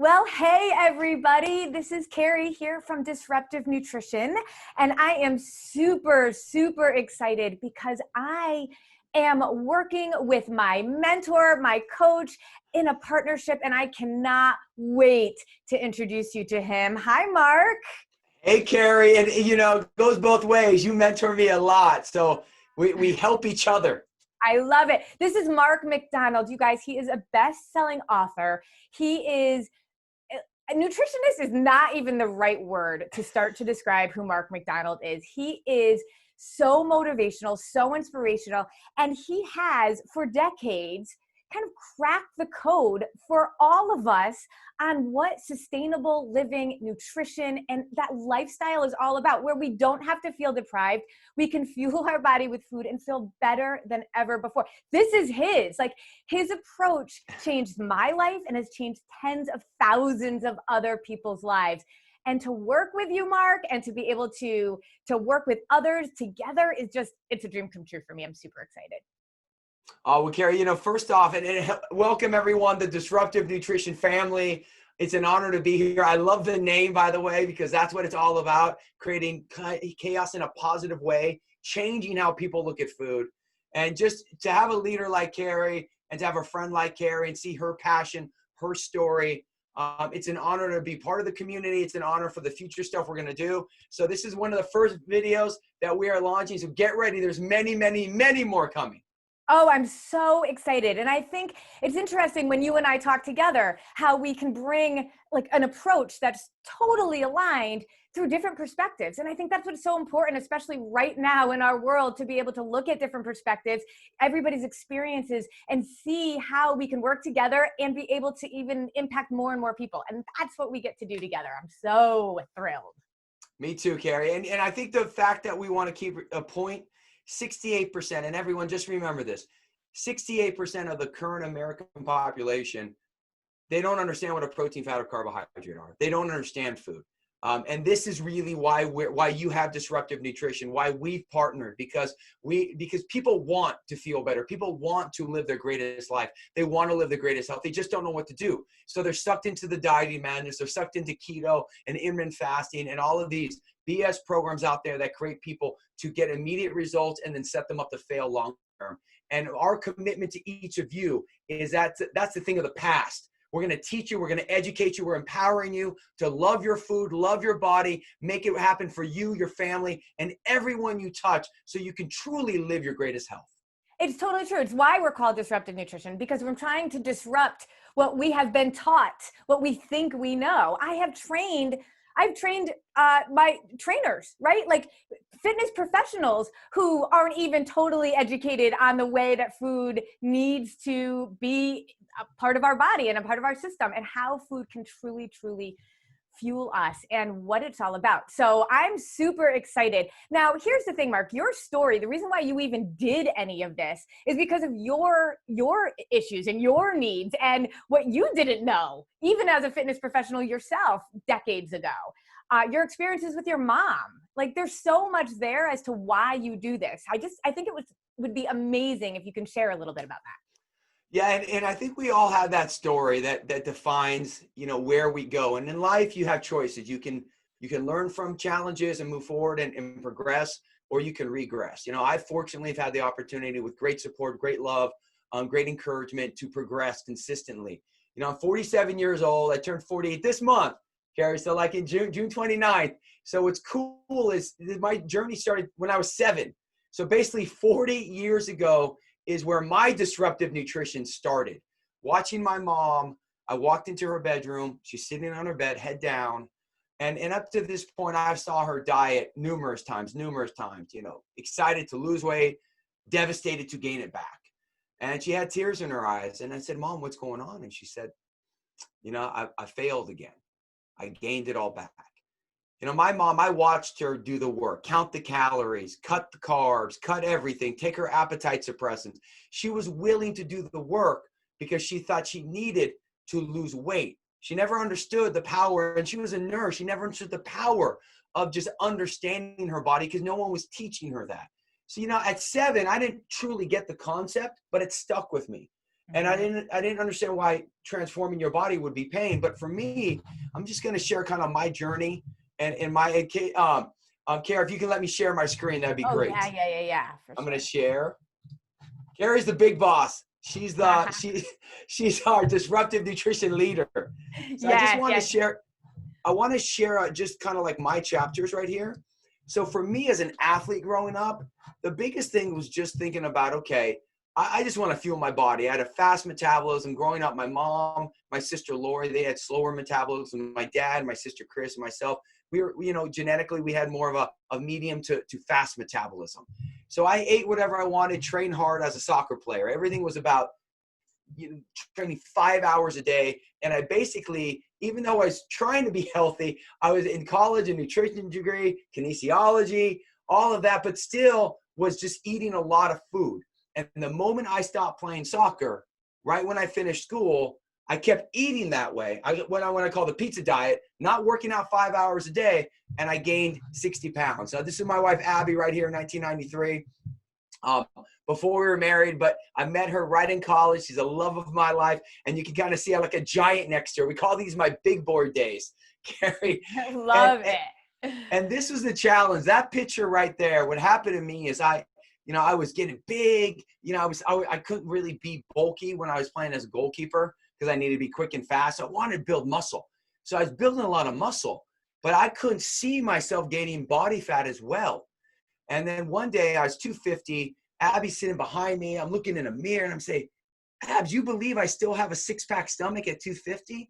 Well, hey everybody, this is Carrie here from Disruptive Nutrition, and I am super excited because I am working with my mentor, my coach in a partnership, and I cannot wait to introduce you to him. Hi, Mark. Hey, Carrie, and it goes both ways. You mentor me a lot, so we help each other. I love it. This is Mark MacDonald. You guys, he is a best-selling author. He is a nutritionist is not even the right word to start to describe who Mark MacDonald is. He is so motivational, so inspirational, and he has for decades kind of cracked the code for all of us on what sustainable living, nutrition, and that lifestyle is all about, where we don't have to feel deprived. We can fuel our body with food and feel better than ever before. This is his approach changed my life and has changed tens of thousands of other people's lives. And to work with you, Mark, and to be able to work with others together is it's a dream come true for me. I'm super excited. Oh, well, Carrie, first off, and welcome everyone, the Disruptive Nutrition family. It's an honor to be here. I love the name, by the way, because that's what it's all about, creating chaos in a positive way, changing how people look at food. And just to have a leader like Carrie and to have a friend like Carrie and see her passion, her story, it's an honor to be part of the community. It's an honor for the future stuff we're going to do. So this is one of the first videos that we are launching. So get ready. There's many more coming. Oh, I'm so excited. And I think it's interesting when you and I talk together, how we can bring like an approach that's totally aligned through different perspectives. And I think that's what's so important, especially right now in our world, to be able to look at different perspectives, everybody's experiences, and see how we can work together and be able to even impact more and more people. And that's what we get to do together. I'm so thrilled. Me too, Carrie. And I think the fact that we want to keep a point, 68%, and everyone just remember this, 68% of the current American population, they don't understand what a protein, fat, or carbohydrate are. They don't understand food. And this is really why you have Disruptive Nutrition, why we've partnered, because people want to feel better. People want to live their greatest life. They want to live their greatest health. They just don't know what to do. So they're sucked into the dieting madness. They're sucked into keto and intermittent fasting and all of these BS programs out there that create people to get immediate results and then set them up to fail long term. And our commitment to each of you is that's the thing of the past. We're going to teach you. We're going to educate you. We're empowering you to love your food, love your body, make it happen for you, your family, and everyone you touch so you can truly live your greatest health. It's totally true. It's why we're called Disruptive Nutrition, because we're trying to disrupt what we have been taught, what we think we know. I've trained my trainers, right? Like fitness professionals who aren't even totally educated on the way that food needs to be a part of our body and a part of our system, and how food can truly fuel us and what it's all about. So I'm super excited. Now, here's the thing, Mark, your story, the reason why you even did any of this is because of your issues and your needs and what you didn't know, even as a fitness professional yourself decades ago. Your experiences with your mom, like there's so much there as to why you do this. I think it would be amazing if you can share a little bit about that. Yeah, and I think we all have that story that defines, where we go. And in life, you have choices. You can learn from challenges and move forward and progress, or you can regress. I fortunately have had the opportunity with great support, great love, great encouragement to progress consistently. I'm 47 years old. I turned 48 this month, Carrie, so like in June 29th. So what's cool is my journey started when I was 7. So basically 40 years ago is where my disruptive nutrition started. Watching my mom, I walked into her bedroom. She's sitting on her bed, head down. And up to this point, I saw her diet numerous times, excited to lose weight, devastated to gain it back. And she had tears in her eyes. And I said, Mom, what's going on? And she said, I failed again. I gained it all back. My mom, I watched her do the work, count the calories, cut the carbs, cut everything, take her appetite suppressants. She was willing to do the work because she thought she needed to lose weight. She never understood the power, and she was a nurse. She never understood the power of just understanding her body because no one was teaching her that. So, at 7, I didn't truly get the concept, but it stuck with me. And I didn't understand why transforming your body would be pain. But for me, I'm just going to share kind of my journey and my, Kara, if you can let me share my screen, that'd be Oh great. yeah, for I'm sure. going to share. Kara's the big boss. She's she's our disruptive nutrition leader. So I just want to share, just kind of like my chapters right here. So for me as an athlete growing up, the biggest thing was just thinking about, okay, I just want to fuel my body. I had a fast metabolism growing up. My mom, my sister Lori, they had slower metabolism. My dad, my sister Chris, and myself, we were, genetically, we had more of a medium to fast metabolism. So I ate whatever I wanted, trained hard as a soccer player. Everything was about training 5 hours a day. And I basically, even though I was trying to be healthy, I was in college, a nutrition degree, kinesiology, all of that, but still was just eating a lot of food. And the moment I stopped playing soccer, right when I finished school, I kept eating that way. I went on what I call the pizza diet, not working out 5 hours a day, and I gained 60 pounds. Now, this is my wife, Abby, right here in 1993. Before we were married, but I met her right in college. She's a love of my life. And you can kind of see I look a giant next to her. We call these my big boy days, Carrie. I love it. And this was the challenge. That picture right there, what happened to me is I was getting big. I couldn't really be bulky when I was playing as a goalkeeper because I needed to be quick and fast. So I wanted to build muscle. So I was building a lot of muscle, but I couldn't see myself gaining body fat as well. And then one day I was 250. Abby's sitting behind me. I'm looking in a mirror and I'm saying, Abs, you believe I still have a 6-pack stomach at 250?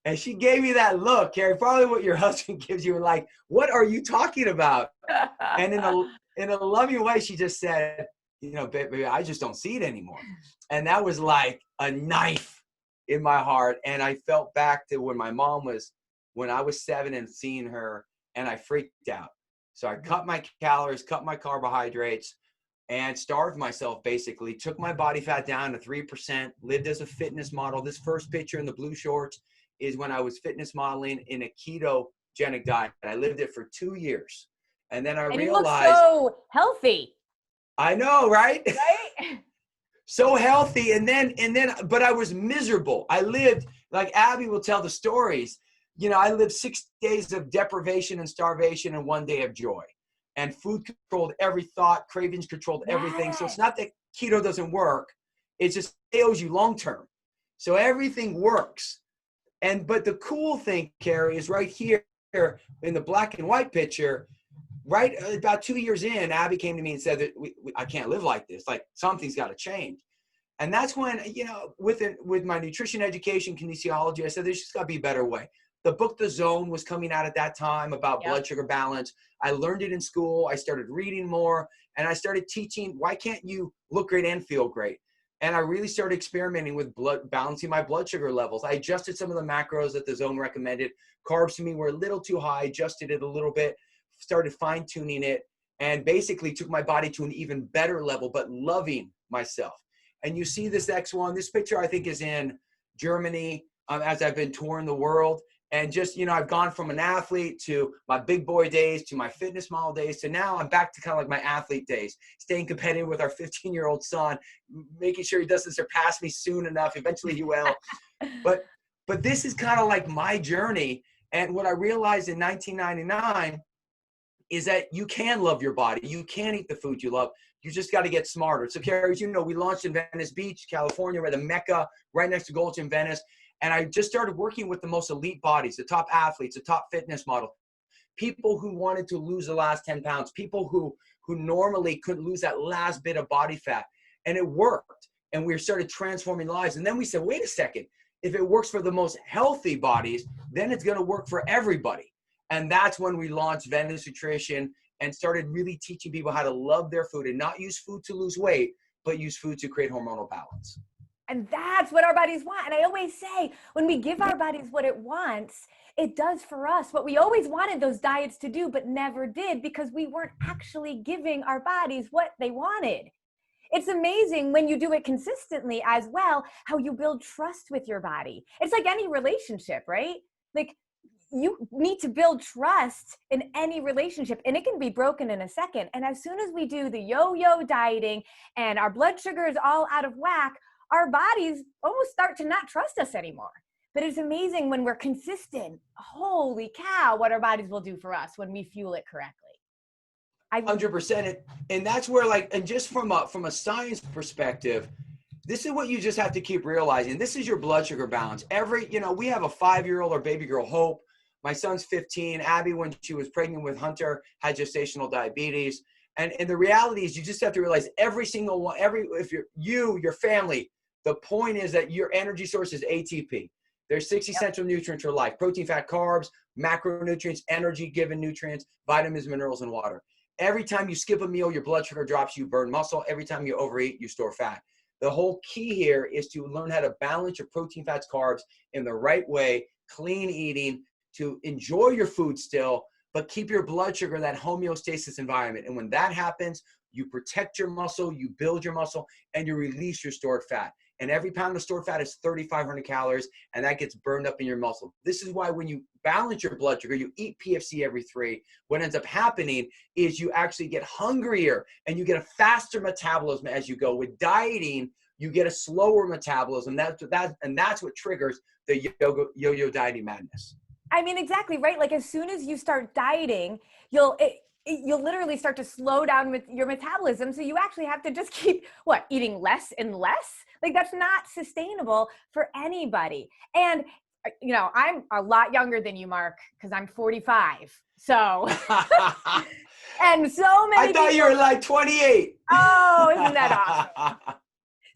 And she gave me that look, Carrie, probably what your husband gives you, and like, what are you talking about? And in a loving way, she just said, baby, I just don't see it anymore. And that was like a knife in my heart. And I felt back to when I was 7 and seeing her, and I freaked out. So I cut my calories, cut my carbohydrates, and starved myself, basically. Took my body fat down to 3%, lived as a fitness model. This first picture in the blue shorts is when I was fitness modeling in a ketogenic diet. I lived it for 2 years. And then I realized— you look so healthy. I know, right? Right? So healthy. And then, but I was miserable. I lived, like Abby will tell the stories, I lived 6 days of deprivation and starvation and 1 day of joy. And food controlled every thought, cravings controlled everything. So it's not that keto doesn't work. It's just it fails you long-term. So everything works. But the cool thing, Carrie, is right here in the black and white picture, right about 2 years in, Abby came to me and said that I can't live like this. Like, something's got to change. And that's when, with my nutrition education, kinesiology, I said, there's just got to be a better way. The book, The Zone, was coming out at that time about blood sugar balance. I learned it in school. I started reading more, and I started teaching, why can't you look great and feel great? And I really started experimenting with balancing my blood sugar levels. I adjusted some of the macros that The Zone recommended. Carbs to me were a little too high, adjusted it a little bit, started fine-tuning it, and basically took my body to an even better level, but loving myself. And you see this X1, this picture I think is in Germany as I've been touring the world. And just, I've gone from an athlete to my big boy days to my fitness model days to now I'm back to kind of like my athlete days, staying competitive with our 15-year-old son, making sure he doesn't surpass me soon enough. Eventually he will. But this is kind of like my journey. And what I realized in 1999 is that you can love your body. You can eat the food you love. You just got to get smarter. So, Carrie, as you know, we launched in Venice Beach, California. We're the Mecca right next to Gulch in Venice. And I just started working with the most elite bodies, the top athletes, the top fitness model, people who wanted to lose the last 10 pounds, people who normally couldn't lose that last bit of body fat. And it worked. And we started transforming lives. And then we said, wait a second, if it works for the most healthy bodies, then it's going to work for everybody. And that's when we launched Venice Nutrition and started really teaching people how to love their food and not use food to lose weight, but use food to create hormonal balance. And that's what our bodies want. And I always say, when we give our bodies what it wants, it does for us what we always wanted those diets to do, but never did because we weren't actually giving our bodies what they wanted. It's amazing when you do it consistently as well, how you build trust with your body. It's like any relationship, right? Like, you need to build trust in any relationship, and it can be broken in a second. And as soon as we do the yo-yo dieting and our blood sugar is all out of whack, our bodies almost start to not trust us anymore. But it's amazing when we're consistent. Holy cow, what our bodies will do for us when we fuel it correctly. 100%. And that's where, like, and just from a science perspective, this is what you just have to keep realizing. This is your blood sugar balance. We have a 5-year-old, our baby girl, Hope. My son's 15. Abby, when she was pregnant with Hunter, had gestational diabetes. And the reality is you just have to realize every single one, if your family, the point is that your energy source is ATP. There's 60 essential nutrients for life: protein, fat, carbs, macronutrients, energy-given nutrients, vitamins, minerals, and water. Every time you skip a meal, your blood sugar drops, you burn muscle. Every time you overeat, you store fat. The whole key here is to learn how to balance your protein, fats, carbs in the right way, clean eating, to enjoy your food still, but keep your blood sugar in that homeostasis environment. And when that happens, you protect your muscle, you build your muscle, and you release your stored fat. And every pound of stored fat is 3,500 calories, and that gets burned up in your muscle. This is why when you balance your blood sugar, you eat PFC every 3, what ends up happening is you actually get hungrier and you get a faster metabolism as you go. With dieting, you get a slower metabolism. That's what triggers the yo-yo dieting madness. I mean, exactly, right? Like, as soon as you start dieting, you'll literally start to slow down with your metabolism. So you actually have to just keep eating less and less. Like, that's not sustainable for anybody. And, I'm a lot younger than you, Mark, because I'm 45. So, and so many I thought you were like 28. Oh, isn't that awesome?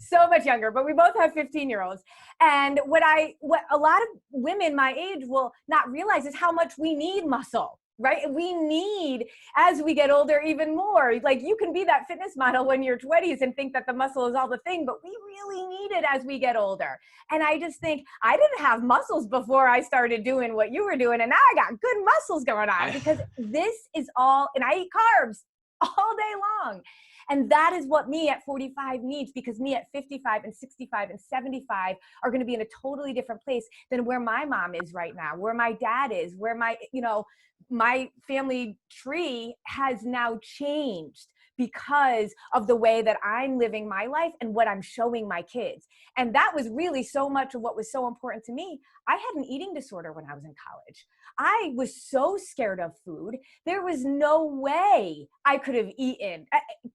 So much younger, but we both have 15-year-olds. And what a lot of women my age will not realize is how much we need muscle, right? We need, as we get older, even more. Like, you can be that fitness model when you're 20s and think that the muscle is all the thing, but we really need it as we get older. And I just think I didn't have muscles before I started doing what you were doing, and now I got good muscles going on because this is all, and I eat carbs all day long. And that is what me at 45 needs, because me at 55 and 65 and 75 are going to be in a totally different place than where my mom is right now, where my dad is, where my family tree has now changed because of the way that I'm living my life and what I'm showing my kids. And that was really so much of what was so important to me. I had an eating disorder when I was in college. I was so scared of food. There was no way I could have eaten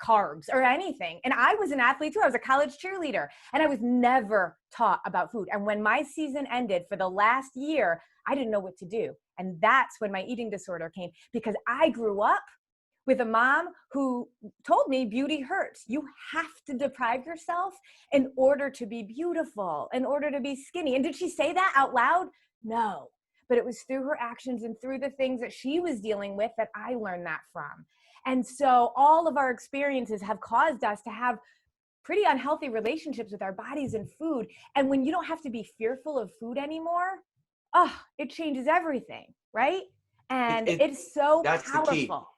carbs or anything. And I was an athlete too. I was a college cheerleader, and I was never taught about food. And when my season ended for the last year, I didn't know what to do. And that's when my eating disorder came, because I grew up with a mom who told me beauty hurts. You have to deprive yourself in order to be beautiful, in order to be skinny. And did she say that out loud? No. But it was through her actions and through the things that she was dealing with that I learned that from. And so all of our experiences have caused us to have pretty unhealthy relationships with our bodies and food. And when you don't have to be fearful of food anymore, it changes everything, right? And it's so powerful.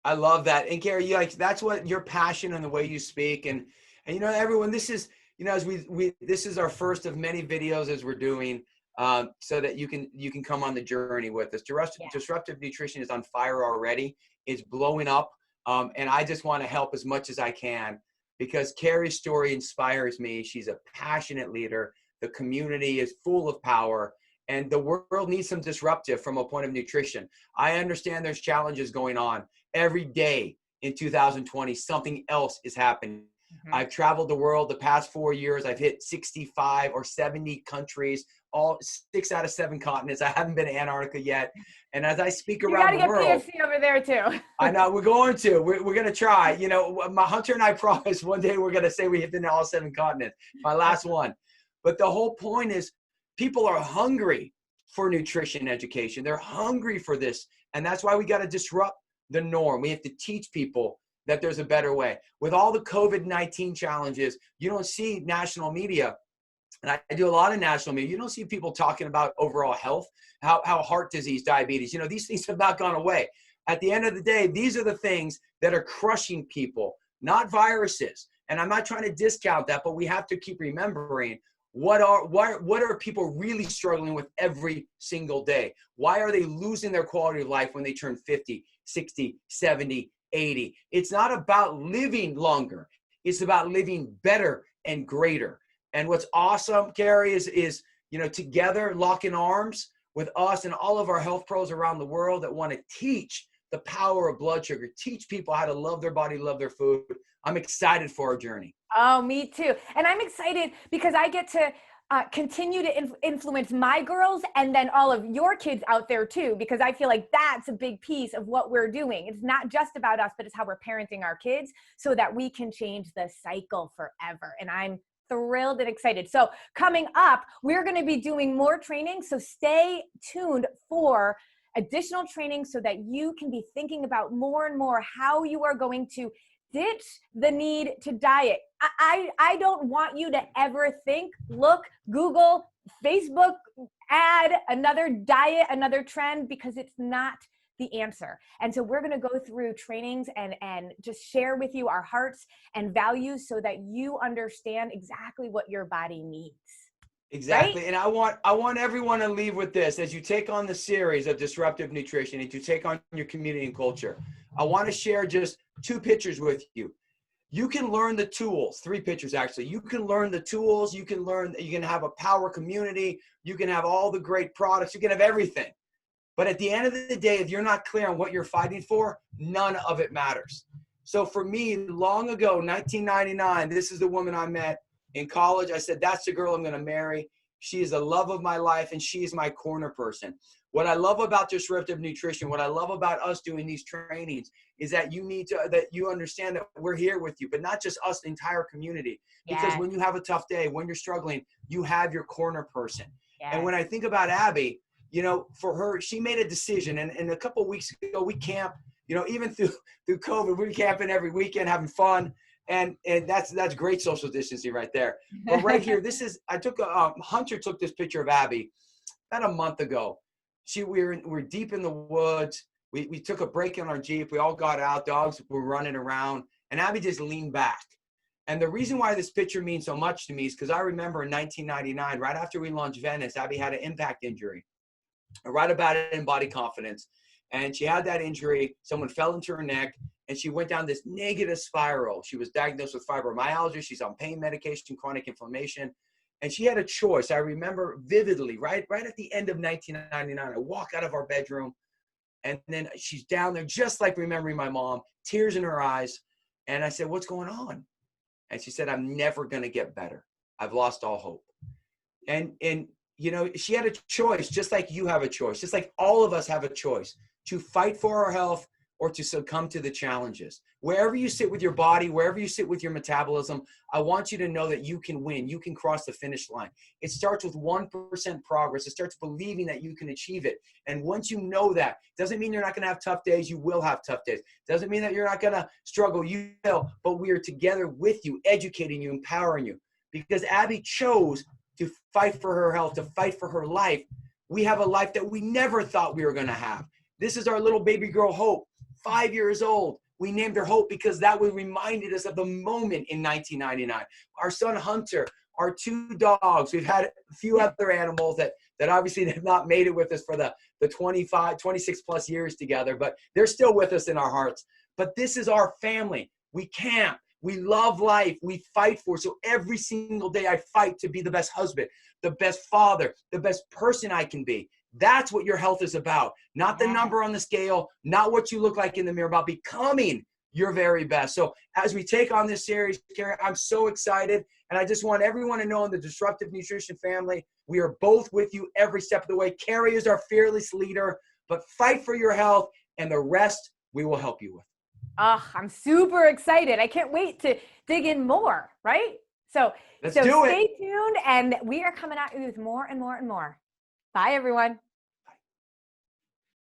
I love that. And Gary, that's what your passion and the way you speak. And everyone, this is, as this is our first of many videos as we're doing, so that you can come on the journey with us. Disruptive nutrition is on fire already. It's blowing up. And I just want to help as much as I can, because Carrie's story inspires me. She's a passionate leader. The community is full of power, and the world needs some disruptive from a point of nutrition. I understand there's challenges going on. Every day in 2020, something else is happening. Mm-hmm. I've traveled the world the past 4 years. I've hit 65 or 70 countries, all 6 out of 7 continents. I haven't been to Antarctica yet. And as I speak around the world, you gotta get PFC over there too. I know we're going to. We're going to try. My Hunter and I promise one day we're going to say we have been to all 7 continents. My last one. But the whole point is, people are hungry for nutrition education. They're hungry for this. And that's why we got to disrupt the norm. We have to teach people that there's a better way. With all the COVID-19 challenges, you don't see national media, and I do a lot of national media, you don't see people talking about overall health, how heart disease, diabetes, these things have not gone away. At the end of the day, these are the things that are crushing people, not viruses. And I'm not trying to discount that, but we have to keep remembering what are people really struggling with every single day? Why are they losing their quality of life when they turn 50, 60, 70, 80? It's not about living longer. It's about living better and greater. And what's awesome, Carrie, is together, locking arms with us and all of our health pros around the world that want to teach the power of blood sugar, teach people how to love their body, love their food. I'm excited for our journey. Oh, me too. And I'm excited because I get to continue to influence my girls and then all of your kids out there too, because I feel like that's a big piece of what we're doing. It's not just about us, but it's how we're parenting our kids so that we can change the cycle forever. And I'm thrilled and excited. So coming up, we're going to be doing more training. So stay tuned for additional training so that you can be thinking about more and more how you are going to ditch the need to diet. I don't want you to ever think, look, Google, Facebook, add another diet, another trend, because it's not the answer. And so we're going to go through trainings and just share with you our hearts and values so that you understand exactly what your body needs. Exactly. Right? And I want everyone to leave with this. As you take on the series of disruptive nutrition and you take on your community and culture, I want to share just 2 pictures with you. You can learn the tools, 3 pictures actually. You can learn the tools, you can have a power community, you can have all the great products, you can have everything. But at the end of the day, if you're not clear on what you're fighting for, none of it matters. So for me, long ago, 1999, this is the woman I met in college. I said, that's the girl I'm going to marry. She is the love of my life, and she is my corner person. What I love about disruptive nutrition, what I love about us doing these trainings is that you understand that we're here with you, but not just us, the entire community. Because Yes. when you have a tough day, when you're struggling, you have your corner person. Yes. And when I think about Abby, for her, she made a decision. And a couple of weeks ago, we camp, even through COVID, we were camping every weekend, having fun. And that's great social distancing right there. But right here, Hunter took this picture of Abby about a month ago. We're deep in the woods. We took a break in our Jeep. We all got out. Dogs were running around. And Abby just leaned back. And the reason why this picture means so much to me is because I remember in 1999, right after we launched Venice, Abby had an impact injury. I write about it in Body Confidence. And she had that injury. Someone fell into her neck, and she went down this negative spiral. She was diagnosed with fibromyalgia. She's on pain medication, chronic inflammation. And she had a choice. I remember vividly, right at the end of 1999, I walk out of our bedroom, and then she's down there just like remembering my mom, tears in her eyes. And I said, what's going on? And she said, I'm never going to get better. I've lost all hope. And she had a choice, just like you have a choice, just like all of us have a choice to fight for our health or to succumb to the challenges. Wherever you sit with your body, wherever you sit with your metabolism, I want you to know that you can win. You can cross the finish line. It starts with 1% progress. It starts believing that you can achieve it. And once you know that, doesn't mean you're not going to have tough days. You will have tough days. Doesn't mean that you're not going to struggle. You will, but we are together with you, educating you, empowering you. Because Abby chose to fight for her health, to fight for her life. We have a life that we never thought we were going to have. This is our little baby girl, Hope, 5 years old. We named her Hope because that reminded us of the moment in 1999. Our son, Hunter, our 2 dogs. We've had a few other animals that obviously have not made it with us for the 26 plus years together, but they're still with us in our hearts. But this is our family. We camp. We love life. We fight for it. So every single day I fight to be the best husband, the best father, the best person I can be. That's what your health is about. Not the number on the scale, not what you look like in the mirror, about becoming your very best. So as we take on this series, Carrie, I'm so excited. And I just want everyone to know in the Disruptive Nutrition family, we are both with you every step of the way. Carrie is our fearless leader, but fight for your health, and the rest we will help you with. Oh, I'm super excited. I can't wait to dig in more, right? So Let's do it. Stay tuned, and we are coming at you with more and more and more. Bye, everyone.